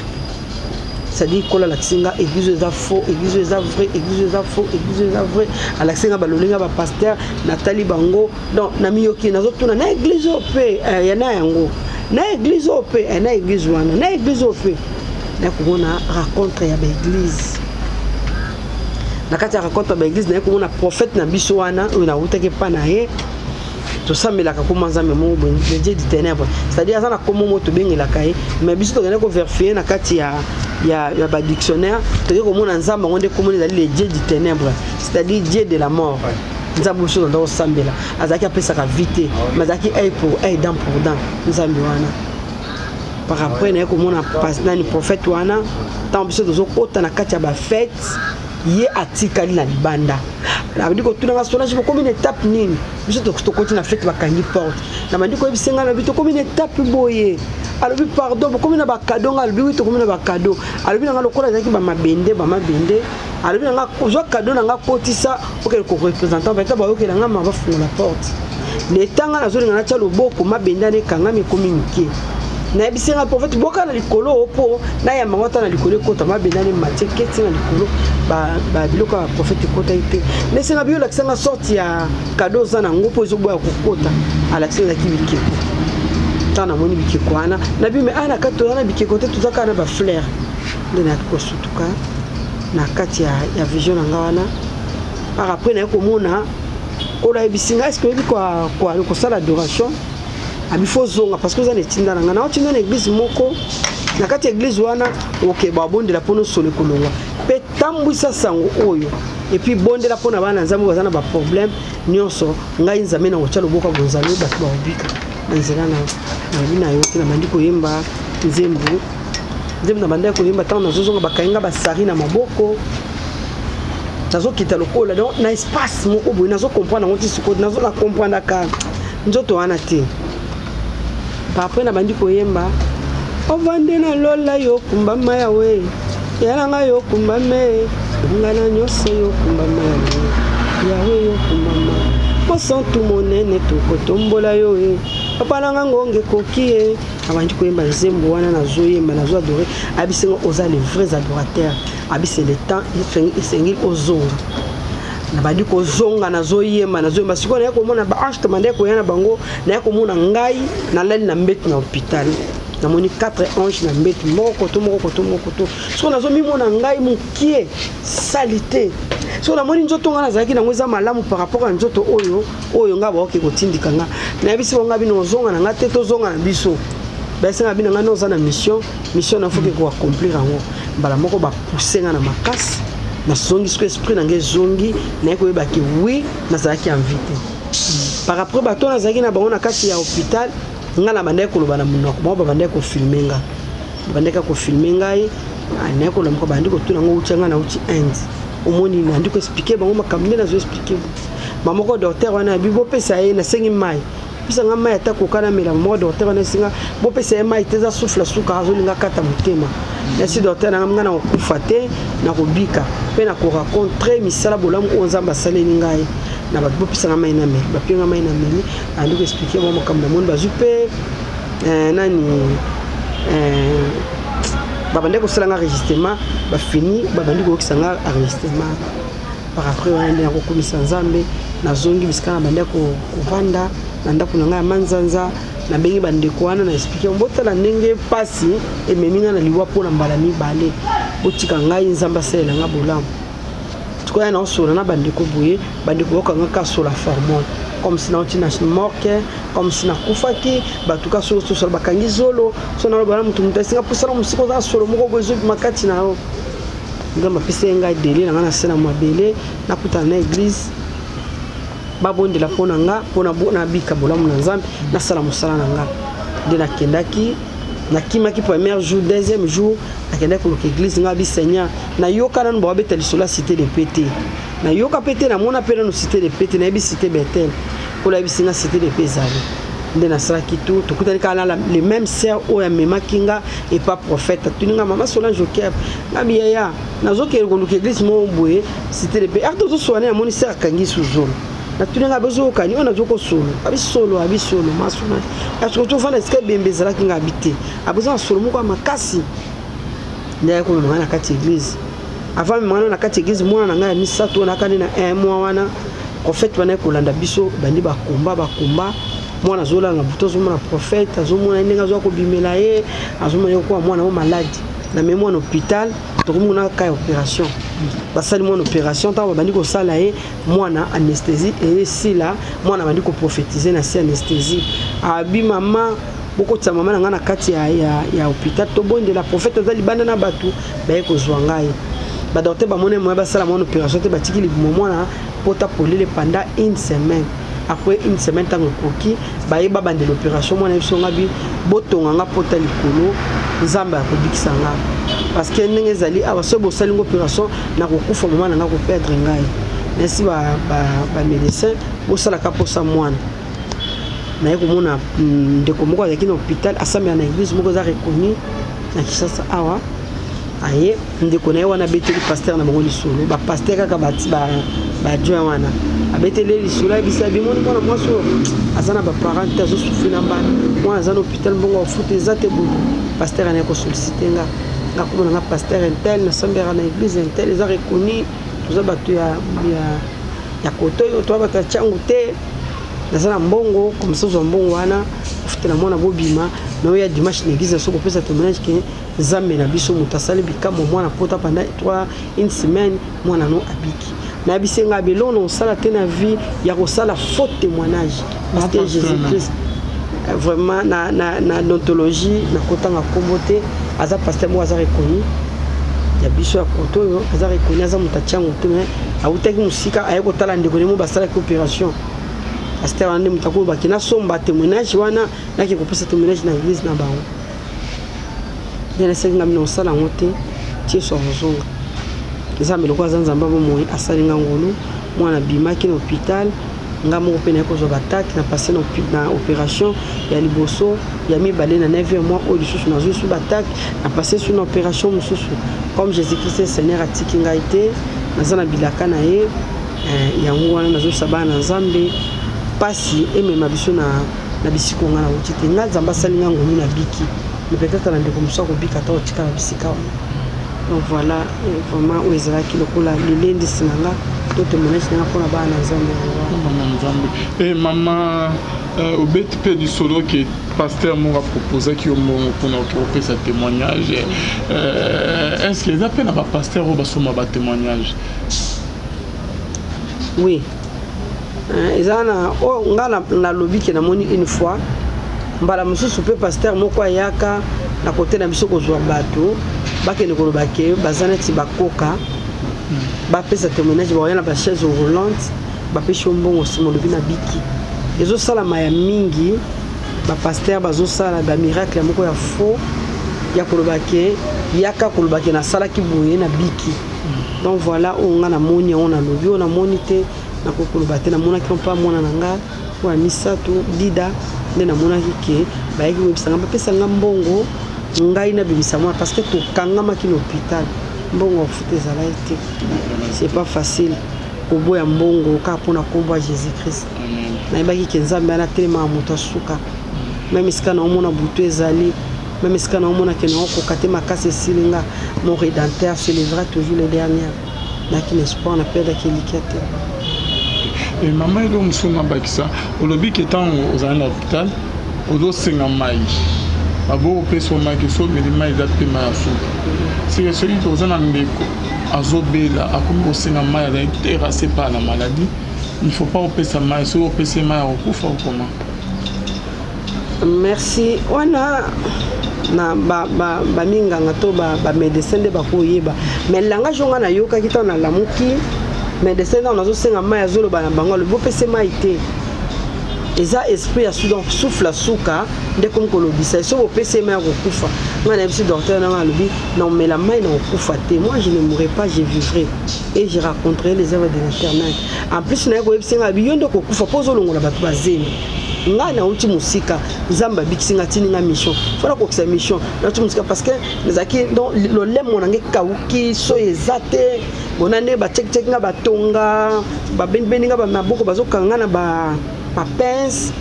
c'est-à-dire kola laksinga église eza faux église eza vrai église eza faux église eza vrai alaksinga balolinga ba pasteur Nathalie bango donc na miyoki nazotuna na église ope ya na yango na église ope na église wana na église ope na kuona rencontre ya ba église na kati ya rencontre ba église na kuona prophète na biso wana na utake pa na ye to samelaka comme nzambe mo bon Dieu du ténèbre c'est-à-dire ça na comme moto bengela kai mais biso to gana ko vérifier na kati ya ba dictionnaire to ko mona nzambe ngonde comme les dieux du ténèbre c'est-à-dire Dieu de la mort nzambe so ndo sambela azaki apesa ka vite mazaki ay pour ay dans pour dans nzambe wana par après na ko mona pasteur ni prophète wana tant biso to kota na kati ya ba fête ye atikali na libanda na bidiko tunanga sona je comme une étape nini biso to continue na fête bakangi porte na bandiko bisenga na bito comme une étape boye alobi pardon comme na ba cadeau alobi wito comme na ba cadeau alobi nga lokola zaki ba mabende alobi nga zo cadeau nga kotisa oke ko représentant ba ba oke nga ma ba fungula la porte le tanga na zo nga na tia loboko mabende ne kanga mi communiquer na bisenga prophète boka na likolo opo na ya mangota na likolo kota mabenda ne matie keti na likolo ba biloko ya prophète kota ite mais c'est na bio la kisanga sorti ya cadeau za na ngopo ezobo ya kokota ala kisanga kibikeko tana moni bikeko ana na bi me ana kato na bikeko te tuzaka na ba fleur ndena ko sutuka na kati ya vision nga wana par après na ko mona ola bisinga est-ce que quoi ko sala adoration abifo zonga parce que vous allez tinda nga na otinda na église moko na kati église wana OK ba bondela pono sole kolonga pe tambwisa sango oyo et puis bondela pona bana nzambe bazana ba problème nyonso ngai nzambe na ochalo boka gonzalo ba ba obika nzela na bina yo na mandiko yemba nzembo na banda ko yemba tant na zozonga bakainga ba sari na maboko nazokita lokola donc na espace moko boye nazocomprendre yango ti sikoyo nazola comprendre ka nzoto wana te après na bandi koyemba ovande na lola yo kumbama yawe yalanga yo kumbame ngana nyonso yo kumbama yawe yo kumbama mosantu monene tokotombola yo papa nanga ngonge koki abandi koyemba nzembo wana nazoyemba nazoadore abisengo oza les vrais adorateurs abise le temps isengi ozonga nabandi kozonga nazoyemba sikoyo naye komona baange temande koya na bango naye komona ngai nalali na mbetu na hôpital namoni 4 anges na mbetu moko koto sikoyo nazomimona ngai mokie salite sikoyo namoni nzoto nga nazalaki nango eza malamu par rapport à nzoto oyo nga baoke kotindika nga nayebisi bango bino ozonga na nga te tozonga na biso baesenga bino nga noza na mission na foke koaccomplir yango mbala moko bapousse nga na makasi nazongi siko esprit nange ezongi naye koyebaki wi nazalaki invité par rapport bato nazalaki na bango na kati ya hôpital nga na bandaki koloba na monoko bango babandaki kofilme nga babandaki kofilme ngai naye koloba moko bandi kotuna ngo uti nga na uti inde omoni nandi koexplike bango makambo nde nazoexplike mamoko docteur wana yabi bopesa ye nasengi mai pisa nga mai ata kokana mela mamoko docteur wana esinga bopesa ye mai te eza sufla suka azolinga kata motema nasi docteur nanga nga na kokufa te na kobika mpe na koracontre misala bolamu oyo nzambe asaleli ngai na bato bopisanga mai na meli bapianga mai na meli andi koexplike bango makambo na moni bazwi mpe nani babandi kosalanga enregistrement bafini babandi koyokisa nga enregistrement par après wana nde nakokomisa nzambe nazongi bisika na bandi kovanda na ndako na ngai ya manzanza nabengi bandeko wana na explike botala ndenge pasi ememi nga na liwa mpona mbala mibale botika ngai nzambe asalela nga bolamu tikoya na osola na bandeko boye bandeko bokanga kasola formol comme si nauti na morke comme si nakufaki batuka sosola bakangi zolo so naloba na mutu esinga pusala mosika oza solo moko boye ezobima kati na yo nzambe apesa ye ngai dele na ngai na se na mabele nakutana na église babondela mpo na nga mpo nabika bolamu na nzambe nasala mosala na nga nde nakendaki nakimaki premier jour deuxième jour nakendaki koluka église nga abi seigneur nayoka nanu bakabeta lisolo ya cité de pete nayoka pete namona mpe nanu cité de pete nayebi cité betel mpona yebisi nga cité de pe ezali nde nasalaki tu tokutani kaka na le même sœur oyo amemaki nga epa prophète atuni nga mama Solange Joker ngabi yaya nazokende koluka église moko boye cité de pe arte tozosoane namoni sœur akangi suzolo natuni nga bezokani oyo nazokosolo abisolo masona tofanda esika ebembe ezalaki nga abi te aboza na solo moko ya makasi nde ayaki komemanga na kati église avant memanga na kati église mwana na ngai ya misato oyo nakandi na 1 mois wana prophète wana ekolanda biso bandi bakomba mwana azolanga buto azomona prophète azomona ndenge azoya kobimela ye azomona ye kokoa mwana mo maladi na memi mwana hôpital tokomona ka ya opération basali mwana opération ntango babandi kosala ye mwana anesthésie eyesila mwana bandi koprophétise na se anesthésie abi mama bokotisa mama na ngai na kati ya hôpital tobondela prophète aza libanda na bato baye kozwa ngai badocteur bamoni moye basala mwana opération te batiki libumo mwana pota polele pendant 1 semaine après 1 semaine ntango ekoki bayeba bandela opération mwana biso ngabi botonga nga pota likolo nzambe akobikisa nga parce que ndenge ezali awa so bosali ngo opération na kokufa mama na nga koperdre ngai nasi bamédecin bosalaka mposa mwana naye komona ndeko moko azalaki na hôpital asambela na église moko eza reconnu na Kinshasa awa aye ndeko na ye wana abeteli paster na bango lisolo bapaster kaka badjoint wana abeteli lisolo ayebisa bimoni mwana mwasi oyo aza na baparent te azosufri na mbana mwana aza na hôpital mbongo afuta eza te butu paster anaye kosolicite nga komona nga paster intel nasambelaka na église intel eza reconnu toza bato ya koto oyo toza bato ya tiangu te naza na mbongo komisa ozwa mbongo wana ofutela mwana bobima na oyo ya dimanche na église naso kopesa témoignage ke nzambe na biso moto asali bikambo mwana pota pendant 1 semaine mwana no abiki nayebisi nga belongo na kosala te na vie ya kosala faux témoignage parce que Jésus Christ vraiment na odontologie nakotanga kombo te aza paster moko aza reconnu ya biso ya koto oyo aza reconnu aza moto atiango te me awutaki mosika aye kotala ndeko nemo basalaki opération paster wana nde moto akobaki nasomba témoignage wana nake kopesa témoignage na église na bango nde nasengi nga mina kosala yango te tie so kozonga nzambe lokwa zanzamba bomo asali nga ngolu mwana bimaki na hôpital nga moko pe na kozwa bataki na passé na opération ya liboso ya mibale na 9e mois oyo lisusu nazwi su bataki na passé su na opération mosusu comme Jésus-Christ Seigneur atiki ngai te naza na bilaka na ye yango wana nazosaba na nzambe pasi emema biso na bisiko nga na uti te nga nzambe asali nga ngolu na biki mais peut-être na ndeko mosu akobika ata otika na bisika wana. Donc voilà, vraiment, où est-ce qu'il y a les lundis, tout le monde est pour la bas et maman, au BTP du solo qui pasteur m'a proposé qui pour nous ce témoignage. Est-ce qu'ils appellent un pasteur ou un témoignage? Oui. Ils ont un lobby qui a une fois. Mbala mususu pe pasteur moko ayaka na côté na biso kozwa bato bakende kolobake bazana ti bakoka ba pesa témoignage ba yana ba chaise roulante ba pesho mbongo simo lobi na biki ezo sala maya mingi ba pasteur bazo sala ba miracle moko ya faux ya kolobake yaka kolobake na sala ki boye na biki. Donc voilà on a na moni on a lobi on a monité na kolobate na mona ki on pas mona nanga wa misato dida nde namonaki ke bayaki koyebisanga bapesanga mbongo ngai nabimisa mwana parce que tokangamaki na hôpital mbongo ofuta ezala ete c'est pas facile koboya mbongo kaka mpona nkombo ya Jésus-Christ nayebaki ke nzambe anatelemaka moto asuka meme esika na omona butu ezali meme esika na omona ke naokoka te makasi esili nga mon rédempteur célébrera toujours les dernières nayaki na espoir naperdaki elikia te. Et maman est donc sur ma bakisa. Au lobby qui est en hôpital, au dos c'est un maïs. Abo pe so ma ke so mais mai da pe ma so. C'est celui qui ozana ndeko azobela akomi osenga mai da terrassé par la maladie. Il ne faut pas opérer sa mai, so opérer sa mai au kufa ou comment. Merci. Wana na ba minganga to ba médecin de ba koyeba. Mais langage nga na yoka kita na lamuki. Mais des sénats on a aussi un maïs azolo ba bango le beau pc maïté eza esprit donc souffle souka dès qu'on kolobisa so au pc maïs okufa moi na monsieur docteur na lobi non mais la maïs na okufa te moi je ne mourrai pas je vivrai et je raconterai les œuvres de l'Éternel. En plus na ko ebisenga biyondo kokufa pozo longola bato bazemi nga na uti musika nzamba bikisinga tininga mission fona ko kisa mission na uti musika parce que nezaki donc le lemo nange kauki so ezate bonane ba check nga batonga ba benga ba maboko bazokanga na ba pince.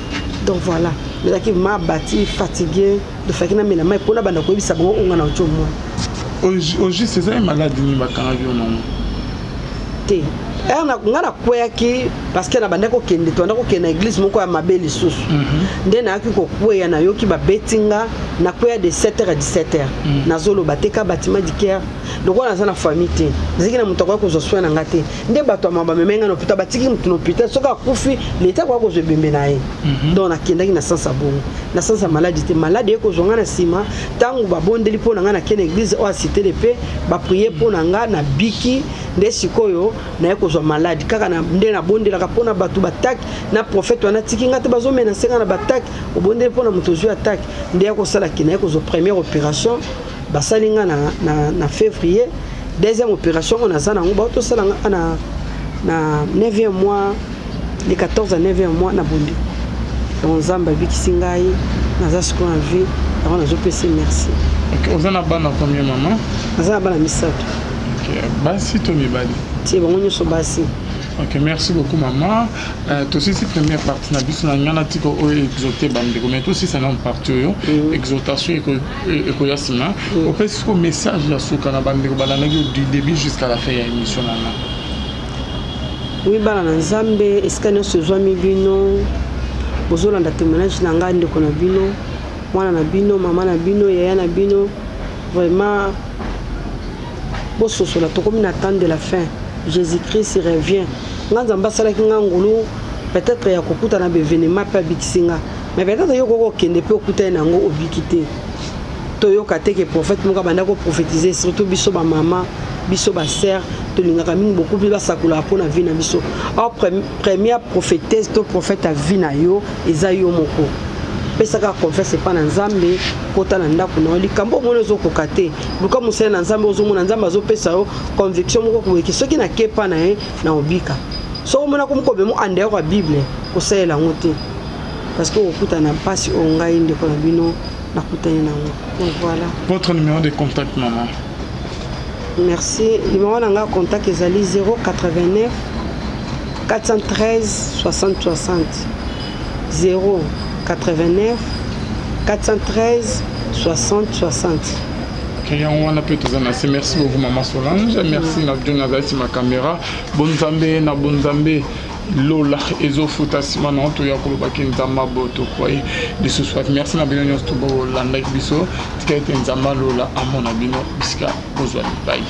Donc voilà nezaki ma bati fatigué de faire na mena mai pona banda ko bisa bongo nga na uti mo aujourd'hui c'est ça maladie ni bakanga bio non te nga na kweyaki parce que na bandako kende to ndako kende église moko ya mabeli susu nde na yaki ko kweya na yoki ba betinga na kweya de 7h à 17h na zolo bateka bâtiment d'Ikea donc on a na famille te ziki na mutako ko zo soin na ngate nde bato mamba memenga no pita batiki mutu no pita soka kufi leta ko zo bembe na ye donc na kendaki na sansa bongo na sansa maladie te maladie ko zonga na sima tangu ba bondeli pona nga na kende église o cité de paix ba prier pona nga na biki nde sikoyo na yeko zo malade kaka na nde na bondela ka pona batu batak na prophète wana tiki ngate bazo mena senga na batak o bondela pona mutu zo attaque nde yeko sala ki na yeko zo première opération basali nga na février deuxième opération on a ça na ngo to sala nga na 9e mois les 14 à 9e mois na bondi donc nzamba bikisi ngai naza siko na vie alors nazo pesi merci. OK ozana bana combien maman naza bana misato. OK basi to mibali ti bango nyoso basi. OK merci beaucoup maman. To si première partie na biso na ngana tiko o exalter bamdeko mais to si ça na partie yo exaltation et yasina au fait ce message ya suka na bamdeko balana du début jusqu'à la fin ya émission na. Oui bana na nzambe esika nyonso ezwami bino bozolanda témoignage na ngai ndeko na bino mwana na bino mama na bino yaya na bino vraiment bososola tokomi na temps de la fin. Jésus-Christ revient. Nganzamba salaki ngangulu peut-être ya kokuta na événement pa bikisinga mais peut-être yo koko kende pe okuta na ngo obikité to yo kateke prophète muka banda ko prophétiser surtout biso ba mama biso ba sœur to lingaka mingi beaucoup plus basakula pona vie na biso. Or première prophétesse to prophète à vie na yo eza yo moko pesa ka confiance pa na nzambe kota na ndako na likambo mona zo kokate luka musele na nzambe ozomona nzambe azopesa yo conviction moko ko soki na kepa na ye na obika so mona ko mko be mo ande ko bible ko sela ngote parce que okuta na pasi ongai ndeko na bino na kutana na ngo. Donc voilà. Votre numéro de contact maman. Merci. Numéro nanga contact ezali 089 413 60 60 089 413 60 60. Merci beaucoup Maman Solange. Merci na John Azati ma caméra. Bonzambe na bonzambe Lola ezofuta simana to ya koloba kinzamba boto kwa de ce soir. Merci na bino nyonso to bo landa biso. Tika ete nzamba Lola amona bino bisika bozwa bye.